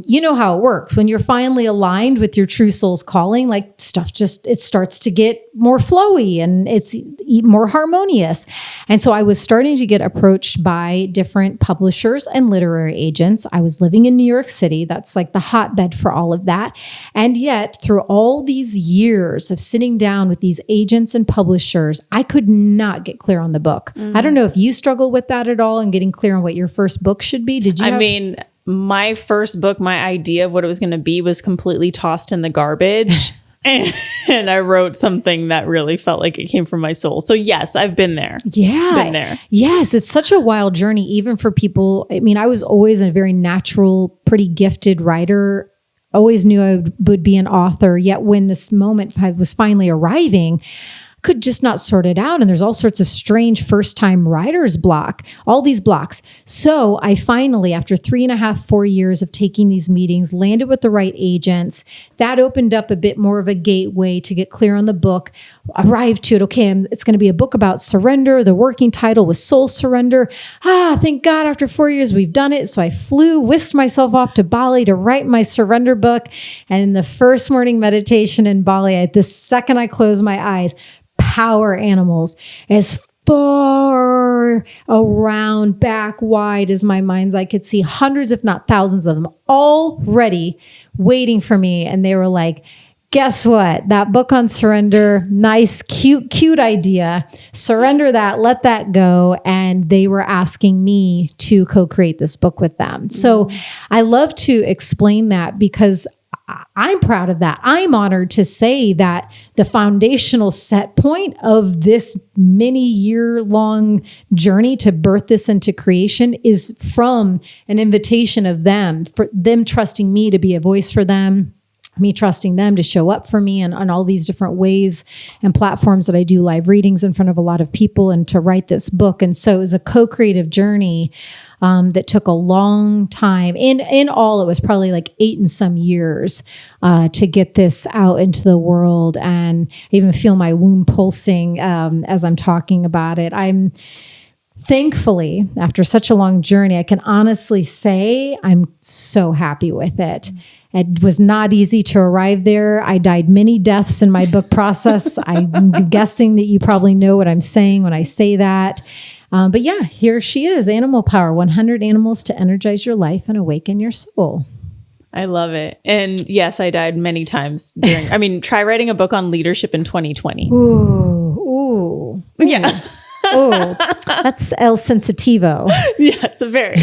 you know how it works. When you're finally aligned with your true soul's calling, like stuff just, it starts to get more flowy and it's more harmonious. And so I was starting to get approached by different publishers and literary agents. I was living in New York City. That's like the hotbed for all of that. And yet through all these years of sitting down with these agents and publishers, I could not get clear on the book. I don't know if you struggle with that at all and getting clear on what your first book should be. Did you? My first book, my idea of what it was going to be was completely tossed in the garbage. And I wrote something that really felt like it came from my soul. So yes, I've been there. Yeah. Been there. Yes. It's such a wild journey, even for people. I mean, I was always a very natural, pretty gifted writer. Always knew I would be an author. Yet when this moment was finally arriving, could just not sort it out. And there's all sorts of strange first-time writer's block, all these blocks. So I finally, after 3.5, 4 years of taking these meetings, landed with the right agents. That opened up a bit more of a gateway to get clear on the book. Arrived to it. Okay, it's going to be a book about surrender. The working title was Soul Surrender. Thank God after 4 years we've done it. So I whisked myself off to Bali to write my surrender book. And the first morning meditation in Bali, the second I closed my eyes, power animals as far around, back wide as my mind's eye could see, hundreds, if not thousands of them already waiting for me. And they were like, guess what? That book on surrender, nice, cute idea. Surrender that, let that go. And they were asking me to co-create this book with them. So I love to explain that because I'm proud of that. I'm honored to say that the foundational set point of this many year long journey to birth this into creation is from an invitation of them, for them trusting me to be a voice for them, me trusting them to show up for me and on all these different ways and platforms that I do live readings in front of a lot of people and to write this book. And so it was a co-creative journey that took a long time. In all, it was probably like 8 and some years to get this out into the world. And I even feel my womb pulsing as I'm talking about it. I'm thankfully, after such a long journey, I can honestly say I'm so happy with it. It was not easy to arrive there. I died many deaths in my book process. I'm guessing that you probably know what I'm saying when I say that. But yeah, here she is, Animal Power, 100 Animals to Energize Your Life and Awaken Your Soul. I love it. And yes, I died many times try writing a book on leadership in 2020. Ooh. Yeah. Oh, that's El Sensitivo. Yeah, it's a very.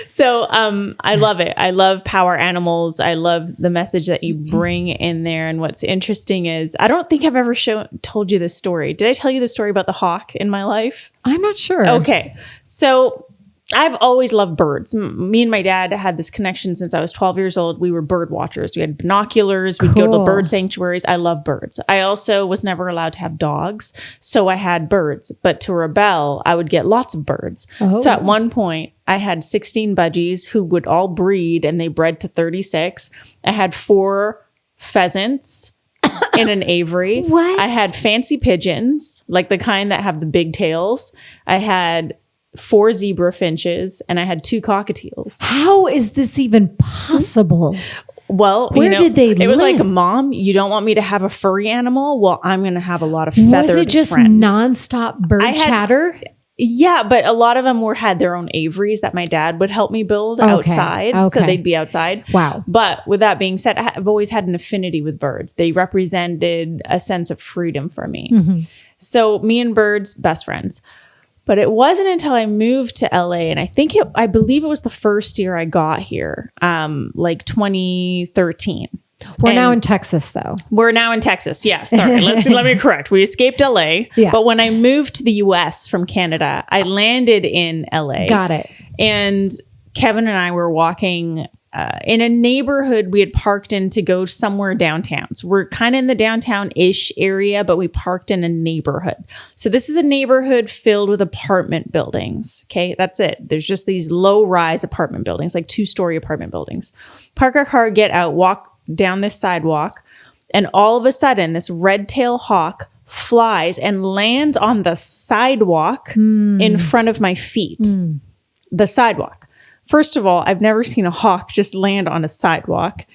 So I love it. I love power animals. I love the message that you bring in there. And what's interesting is, I don't think I've ever told you this story. Did I tell you the story about the hawk in my life? I'm not sure. Okay. So I've always loved birds. Me and my dad had this connection since I was 12 years old. We were bird watchers. We had binoculars. We'd go to bird sanctuaries. I love birds. I also was never allowed to have dogs. So I had birds. But to rebel, I would get lots of birds. Oh. So at one point, I had 16 budgies who would all breed, and they bred to 36. I had 4 pheasants in an aviary. What? I had fancy pigeons, like the kind that have the big tails. I had 4 zebra finches, and I had 2 cockatiels. How is this even possible? Well, where did they live? It was like, Mom, you don't want me to have a furry animal? Well, I'm going to have a lot of feathered Was it just friends. nonstop bird chatter? Yeah, but a lot of them had their own aviaries that my dad would help me build outside. Okay. So they'd be outside. Wow. But with that being said, I've always had an affinity with birds. They represented a sense of freedom for me. Mm-hmm. So me and birds, best friends. But it wasn't until I moved to LA, and I believe it was the first year I got here, like 2013. We're now in Texas, though. We're now in Texas. Yeah, sorry. Let me correct. We escaped LA. Yeah. But when I moved to the US from Canada, I landed in LA. Got it. And Kevin and I were walking in a neighborhood we had parked in to go somewhere downtown. So we're kind of in the downtown-ish area, but we parked in a neighborhood. So this is a neighborhood filled with apartment buildings. Okay, that's it. There's just these low-rise apartment buildings, like 2-story apartment buildings. Park our car, get out, walk down this sidewalk, and all of a sudden this red-tailed hawk flies and lands on the sidewalk in front of my feet. The sidewalk. First of all, I've never seen a hawk just land on a sidewalk.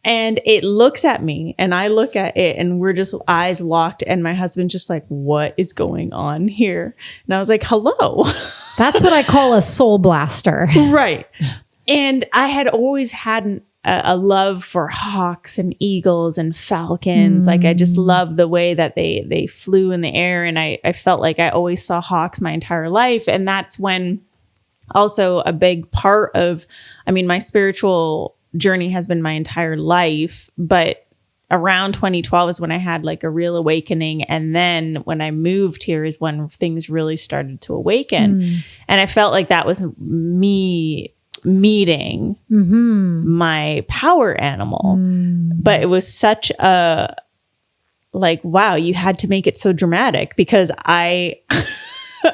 And it looks at me and I look at it and we're just eyes locked. And my husband's just like, what is going on here? And I was like, hello. That's what I call a soul blaster. Right. And I had always had a love for hawks and eagles and falcons. Like I just love the way that they flew in the air. And I felt like I always saw hawks my entire life. And that's when also a big part of, my spiritual journey has been my entire life, but around 2012 is when I had like a real awakening. And then when I moved here is when things really started to awaken. And I felt like that was me meeting my power animal. But it was such a like, wow, you had to make it so dramatic because I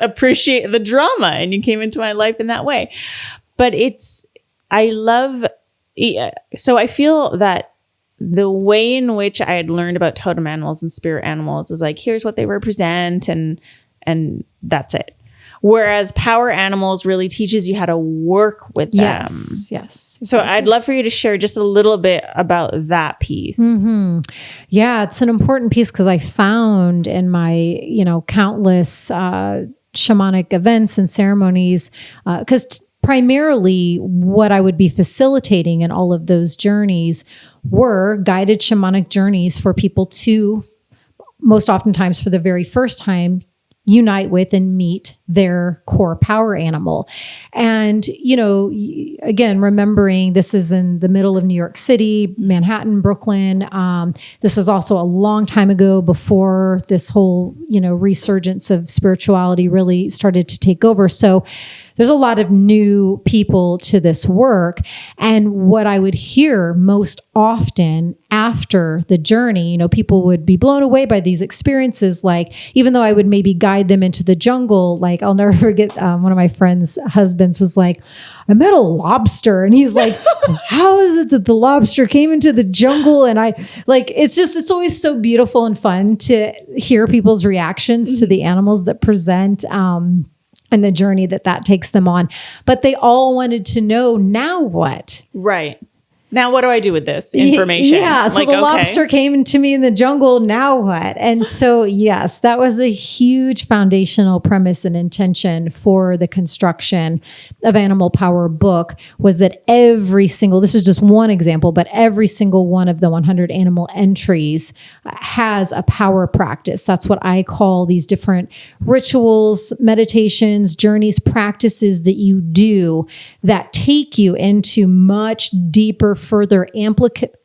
appreciate the drama and you came into my life in that way. But so I feel that the way in which I had learned about totem animals and spirit animals is like, here's what they represent and that's it. Whereas power animals really teaches you how to work with them. Yes. Exactly. So I'd love for you to share just a little bit about that piece. Yeah, it's an important piece because I found in my, countless shamanic events and ceremonies, because primarily what I would be facilitating in all of those journeys were guided shamanic journeys for people to, most oftentimes for the very first time, unite with and meet their core power animal. And, again, remembering this is in the middle of New York City, Manhattan, Brooklyn. This was also a long time ago before this whole, resurgence of spirituality really started to take over. So there's a lot of new people to this work. And what I would hear most often after the journey, people would be blown away by these experiences. Like, even though I would maybe guide them into the jungle, like I'll never forget, one of my friends' husbands was like, I met a lobster. And he's like, how is it that the lobster came into the jungle? And it's always so beautiful and fun to hear people's reactions to the animals that present, and the journey that takes them on. But they all wanted to know, now what? Right. Now, what do I do with this information? Yeah. So lobster came into me in the jungle. Now what? And so, yes, that was a huge foundational premise and intention for the construction of Animal Power book, was that this is just one example, but every single one of the 100 animal entries has a power practice. That's what I call these different rituals, meditations, journeys, practices that you do that take you into much deeper, further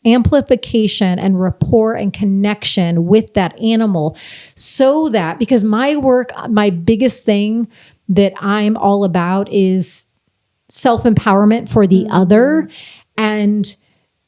amplification and rapport and connection with that animal. So that, because my work, my biggest thing that I'm all about is self-empowerment for the other, and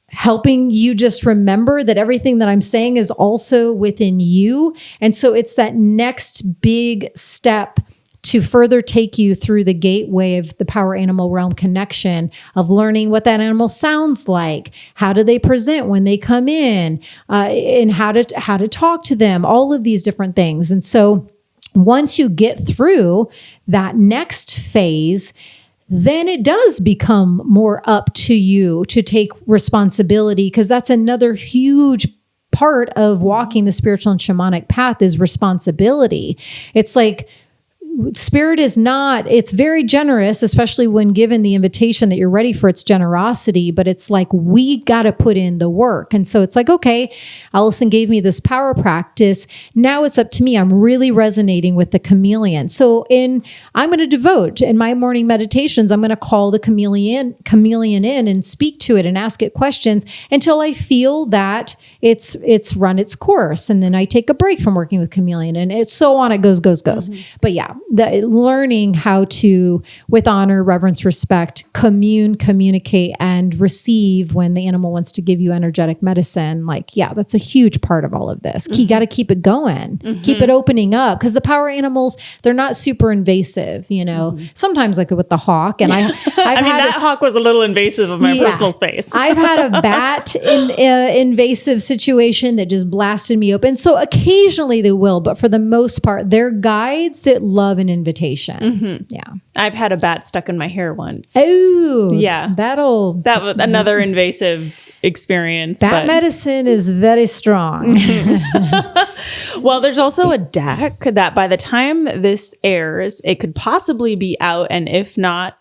helping you just remember that everything that I'm saying is also within you. And so it's that next big step to further take you through the gateway of the power animal realm connection, of learning what that animal sounds like, how do they present when they come in, and how to talk to them, all of these different things. And so once you get through that next phase, then it does become more up to you to take responsibility, because that's another huge part of walking the spiritual and shamanic path is responsibility. It's like, Spirit is not, it's very generous, especially when given the invitation that you're ready for its generosity, but it's like, we got to put in the work. And so it's like, okay, Alyson gave me this power practice. Now it's up to me. I'm really resonating with the chameleon. So I'm going to devote in my morning meditations, I'm going to call the chameleon in and speak to it and ask it questions until I feel that it's run its course. And then I take a break from working with chameleon, and it's so on, it goes. Mm-hmm. But yeah, the learning how to, with honor, reverence, respect, communicate, and receive when the animal wants to give you energetic medicine. Like, yeah, that's a huge part of all of this. Mm-hmm. You got to keep it going, keep it opening up, because the power animals, they're not super invasive, you know, sometimes like with the hawk. And that hawk was a little invasive of my personal space. I've had a bat invasive situation that just blasted me open. So occasionally they will, but for the most part, they're guides that love an invitation. Mm-hmm. Yeah. I've had a bat stuck in my hair once. Oh, yeah. That was another invasive experience. Bat medicine is very strong. Well, there's also a deck that by the time this airs, it could possibly be out. And if not,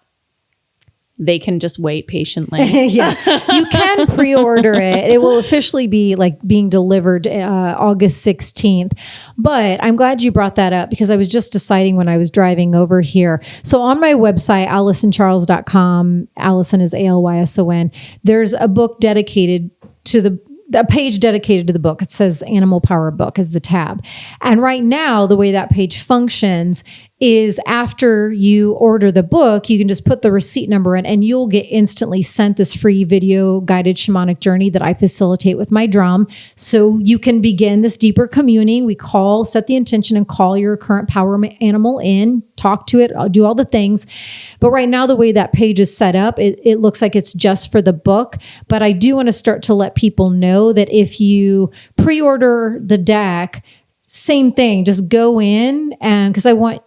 they can just wait patiently. Yeah, you can pre-order it. It will officially be like being delivered August 16th. But I'm glad you brought that up, because I was just deciding when I was driving over here. So on my website, alysoncharles.com, Alyson is ALYSON, there's a book dedicated to a page dedicated to the book. It says Animal Power Book as the tab. And right now, the way that page functions is after you order the book, you can just put the receipt number in and you'll get instantly sent this free video guided shamanic journey that I facilitate with my drum. So you can begin this deeper communing. We set the intention and call your current power animal in, talk to it, do all the things. But right now, the way that page is set up, it looks like it's just for the book. But I do want to start to let people know that if you pre-order the deck, same thing, just go in, and because I want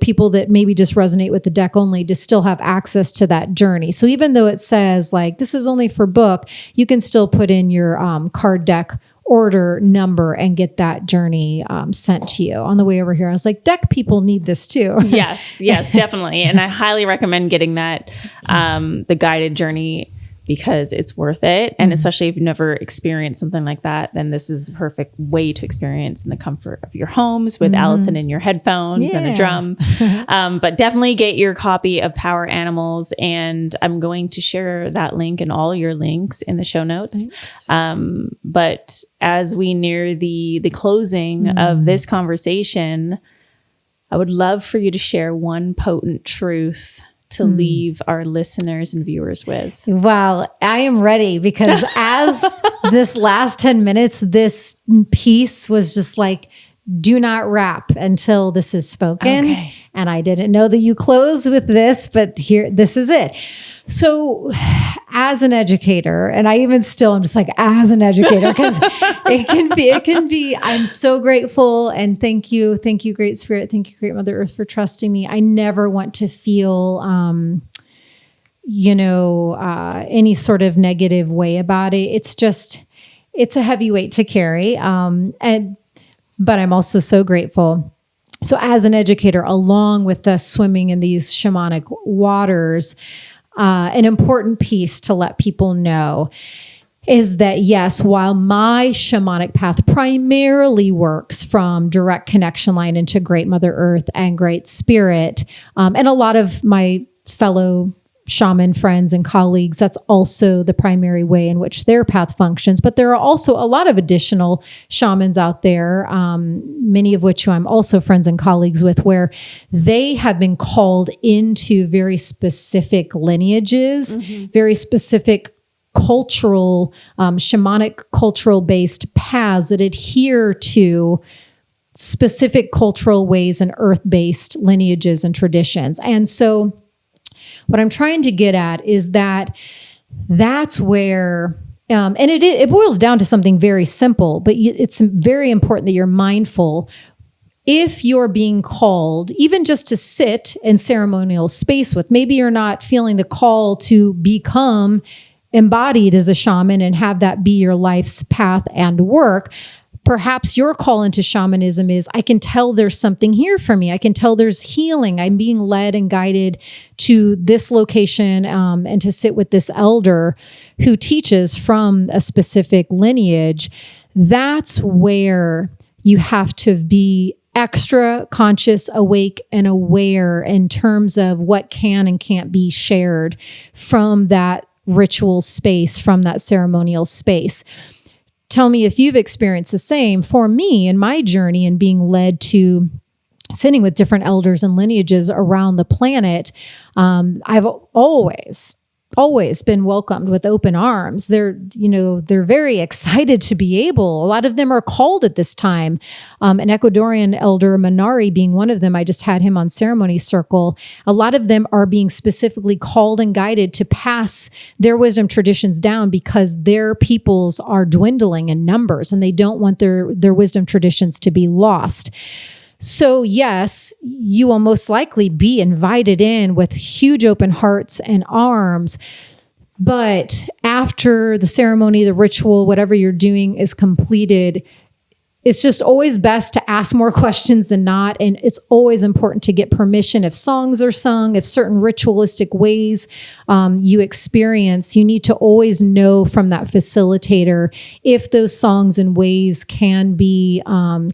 people that maybe just resonate with the deck only to still have access to that journey. So even though it says like, this is only for book, you can still put in your card deck order number and get that journey sent to you. On the way over here, I was like, deck people need this too. Yes, definitely. And I highly recommend getting that, the guided journey, because it's worth it. And especially if you've never experienced something like that, then this is the perfect way to experience in the comfort of your homes with Alyson in your headphones and a drum. But definitely get your copy of Power Animals. And I'm going to share that link and all your links in the show notes. But as we near the closing of this conversation, I would love for you to share one potent truth to leave our listeners and viewers with. Well, I am ready, because as this last 10 minutes, this piece was just like, do not wrap until this is spoken. Okay. And I didn't know that you close with this, but this is it. So as an educator, and I'm just like, as an educator, because it can be, I'm so grateful. And thank you, Great Spirit. Thank you, Great Mother Earth, for trusting me. I never want to feel, any sort of negative way about it. It's a heavy weight to carry. But I'm also so grateful. So as an educator, along with us swimming in these shamanic waters, an important piece to let people know is that, yes, while my shamanic path primarily works from direct connection line into Great Mother Earth and Great Spirit, and a lot of my fellow shaman friends and colleagues, that's also the primary way in which their path functions. But there are also a lot of additional shamans out there, many of which I'm also friends and colleagues with, where they have been called into very specific lineages, very specific cultural, shamanic cultural based paths that adhere to specific cultural ways and earth-based lineages and traditions. And so what I'm trying to get at is that that's where, and it boils down to something very simple, but it's very important that you're mindful if you're being called, even just to sit in ceremonial space with, maybe you're not feeling the call to become embodied as a shaman and have that be your life's path and work. Perhaps your call into shamanism is, I can tell there's something here for me. I can tell there's healing. I'm being led and guided to this location and to sit with this elder who teaches from a specific lineage. That's where you have to be extra conscious, awake, and aware in terms of what can and can't be shared from that ritual space, from that ceremonial space. Tell me if you've experienced the same. For me, in my journey and being led to sitting with different elders and lineages around the planet, I've always been welcomed with open arms. They're very excited to be able. A lot of them are called at this time. An Ecuadorian elder, Manari, being one of them. I just had him on Ceremony Circle. A lot of them are being specifically called and guided to pass their wisdom traditions down because their peoples are dwindling in numbers and they don't want their wisdom traditions to be lost. So yes, you will most likely be invited in with huge open hearts and arms. But after the ceremony, the ritual, whatever you're doing is completed, it's just always best to ask more questions than not. And it's always important to get permission if songs are sung, if certain ritualistic ways you experience. You need to always know from that facilitator if those songs and ways can be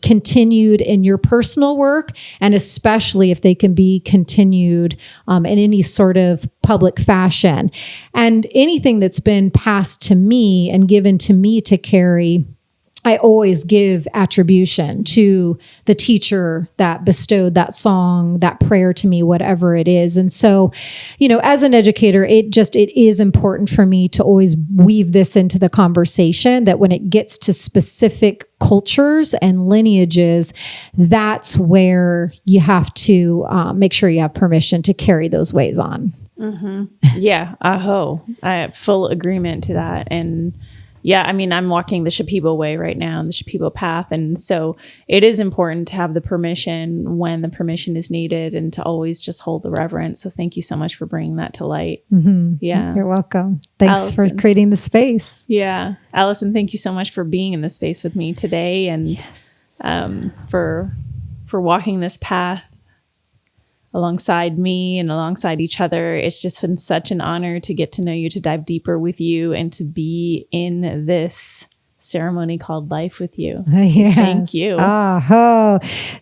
continued in your personal work, and especially if they can be continued in any sort of public fashion. And anything that's been passed to me and given to me to carry, I always give attribution to the teacher that bestowed that song, that prayer to me, whatever it is. And so, as an educator, it is important for me to always weave this into the conversation, that when it gets to specific cultures and lineages, that's where you have to make sure you have permission to carry those ways on. Mm-hmm. Yeah. I have full agreement to that. And yeah, I mean, I'm walking the Shipibo way right now, the Shipibo path. And so it is important to have the permission when the permission is needed and to always just hold the reverence. So thank you so much for bringing that to light. Mm-hmm. Yeah. You're welcome. Thanks for creating the space. Yeah. Alyson, thank you so much for being in this space with me today and for walking this path alongside me and alongside each other. It's just been such an honor to get to know you, to dive deeper with you, and to be in this ceremony called life with you. So yes. Thank you.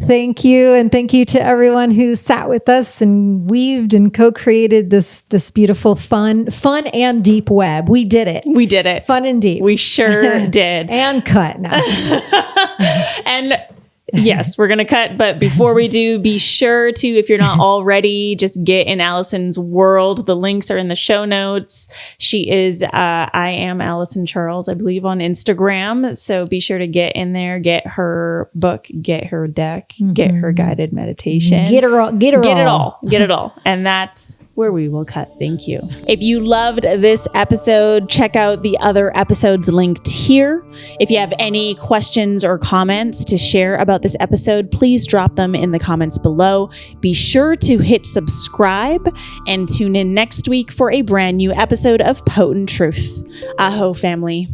Thank you. And thank you to everyone who sat with us and weaved and co-created this beautiful, fun and deep web. We did it. We did it. Fun and deep. We sure did. And cut now. And yes, we're going to cut. But before we do, be sure to, if you're not already, just get in Alyson's world. The links are in the show notes. She is, I am Alyson Charles, I believe, on Instagram. So be sure to get in there, get her book, get her deck, get her guided meditation. Get it all. And that's where we will cut. Thank you. If you loved this episode, check out the other episodes linked here. If you have any questions or comments to share about this episode, please drop them in the comments below. Be sure to hit subscribe and tune in next week for a brand new episode of Potent Truth. Aho, family.